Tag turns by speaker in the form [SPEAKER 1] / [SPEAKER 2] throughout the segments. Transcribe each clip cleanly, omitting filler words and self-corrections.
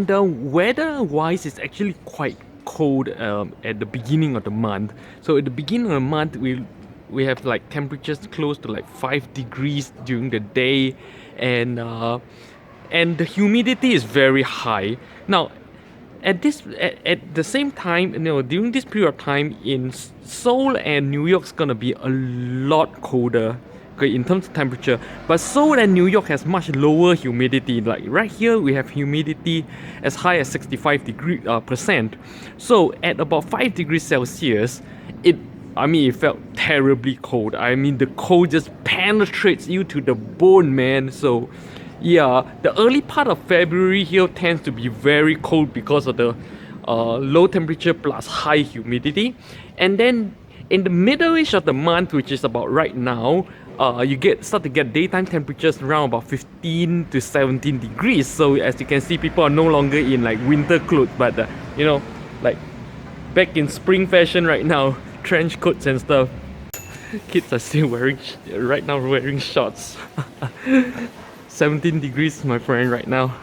[SPEAKER 1] The weather-wise, it's actually quite cold at the beginning of the month. So at the beginning of the month, we have like temperatures close to like 5 degrees during the day, and the humidity is very high. Now, at the same time, during this period of time in Seoul and New York's gonna be a lot colder. Okay, in terms of temperature, but Seoul and New York has much lower humidity. Like right here, we have humidity as high as 65%. So at about 5 degrees Celsius, it felt terribly cold. I mean, the cold just penetrates you to the bone, man. So yeah, the early part of February here tends to be very cold because of the low temperature plus high humidity, and then in the middle-ish of the month, which is about right now, you start to get daytime temperatures around about 15 to 17 degrees. So as you can see, people are no longer in like winter clothes, but like back in spring fashion right now, trench coats and stuff. Kids are still wearing shorts. 17 degrees, my friend, right now,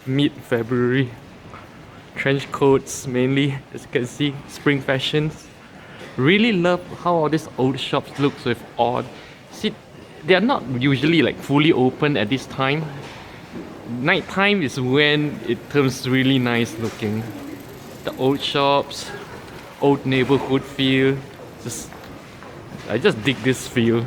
[SPEAKER 1] mid-February. Trench coats mainly, as you can see, spring fashions. Really love how all these old shops looks with odd. See, they are not usually like fully open at this time. Nighttime is when it turns really nice looking. The old shops, old neighborhood feel. I just dig this feel.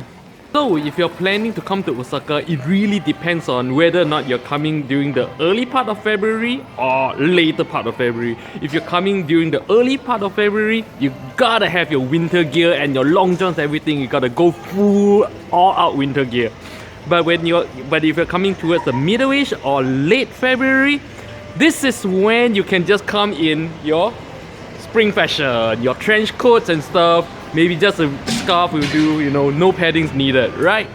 [SPEAKER 1] So if you're planning to come to Osaka, it really depends on whether or not you're coming during the early part of February or later part of February. If you're coming during the early part of February, you gotta have your winter gear and your long johns, everything. You gotta go full all-out winter gear. But if you're coming towards the middle-ish or late February, this is when you can just come in your spring fashion, your trench coats and stuff. Maybe just a scarf will do, no paddings needed, right?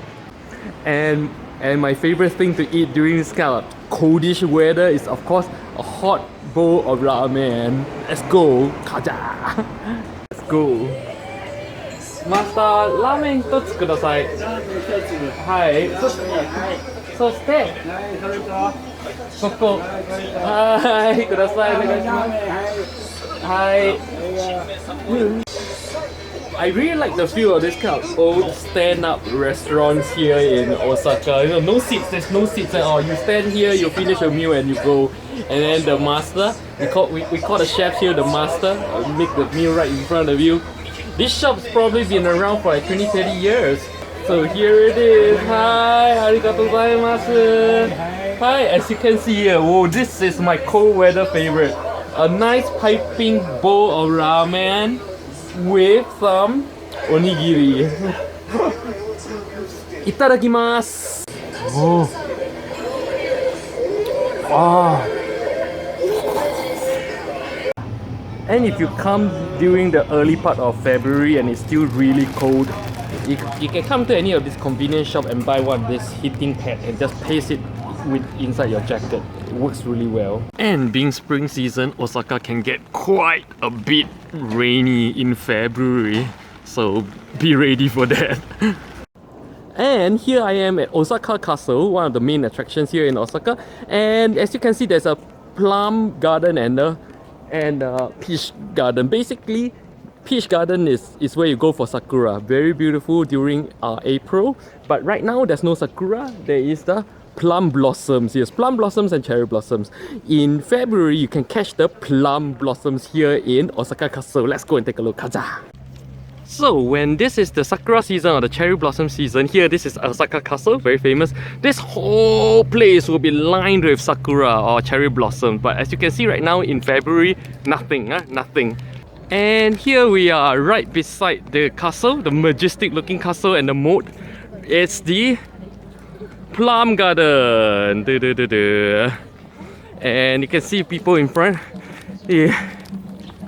[SPEAKER 1] And my favorite thing to eat during this kind of coldish weather is, of course, a hot bowl of ramen. Let's go, kaja! Let's go. Master, ramen 一つください。はい。そして、ここ。はい、ください。お願いします。はい。I really like the feel of this kind of old stand-up restaurants here in Osaka. No seats, there's no seats at all. You stand here, you finish your meal and you go. And then the master, we call the chef here the master, make the meal right in front of you. This shop's probably been around for like 20-30 years. So here it is. Hi, arigatou gozaimasu. Hi, as you can see here, whoa, this is my cold weather favorite. A nice piping bowl of ramen with some onigiri. Itadakimasu. Oh. Ah. And if you come during the early part of February and it's still really cold, you can come to any of this convenience shop and buy one of this heating pad and just paste it inside your jacket. It works really well. And being spring season, Osaka can get quite a bit rainy in February, so be ready for that. And here I am at Osaka Castle, one of the main attractions here in Osaka. And as you can see, there's a plum garden and a peach garden. Basically, peach garden is where you go for sakura. Very beautiful during April. But right now, there's no sakura. There is the plum blossoms. Yes, plum blossoms and cherry blossoms. In February, you can catch the plum blossoms here in Osaka Castle. Let's go and take a look. Kaza! So when this is the sakura season or the cherry blossom season, here this is Osaka Castle, very famous. This whole place will be lined with sakura or cherry blossom. But as you can see right now in February, nothing, nothing. And here we are right beside the castle, the majestic looking castle and the moat. It's the plum garden. And you can see people in front. The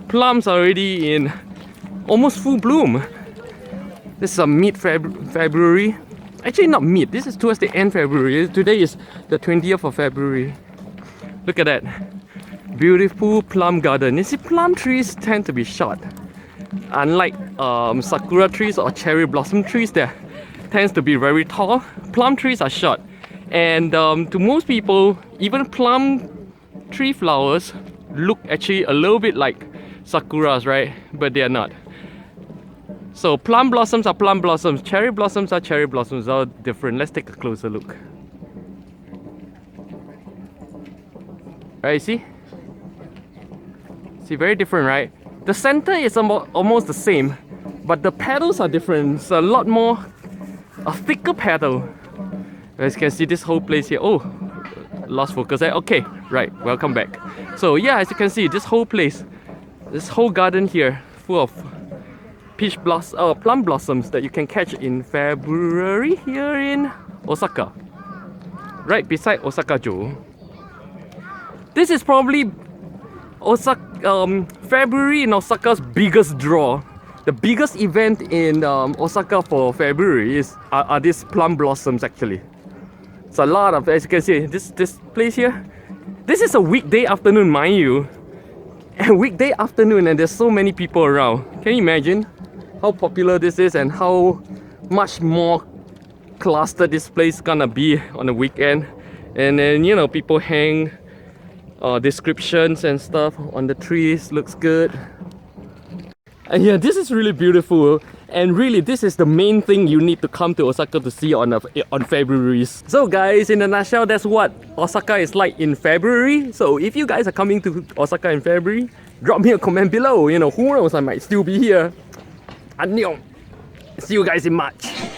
[SPEAKER 1] plums are already in almost full bloom. This is a mid-February. Actually not mid, this is towards the end February. Today is the 20th of February. Look at that. Beautiful plum garden. You see, plum trees tend to be short. Unlike sakura trees or cherry blossom trees that tends to be very tall, plum trees are short. And to most people, even plum tree flowers look actually a little bit like sakuras, right? But they are not. So plum blossoms are plum blossoms, cherry blossoms are cherry blossoms, all different. Let's take a closer look. Right, see? See, very different, right? The center is almost the same, but the petals are different. It's a lot more, a thicker petal. As you can see, this whole place here. Oh, lost focus there. Okay, right, welcome back. So yeah, as you can see, this whole place, this whole garden here, full of plum blossoms that you can catch in February here in Osaka. Right beside Osaka-jo. This is probably February in Osaka's biggest draw. The biggest event in Osaka for February are these plum blossoms actually. It's a lot of, as you can see, this place here. This is a weekday afternoon, mind you. A weekday afternoon, and there's so many people around. Can you imagine how popular this is and how much more clustered this place is gonna be on the weekend? And then, you know, people hang descriptions and stuff on the trees. Looks good. And yeah, this is really beautiful, and really this is the main thing you need to come to Osaka to see on February. So guys, in a nutshell, that's what Osaka is like in February. So if you guys are coming to Osaka in February, drop me a comment below. You know, who knows, I might still be here. Annyeong. See you guys in March.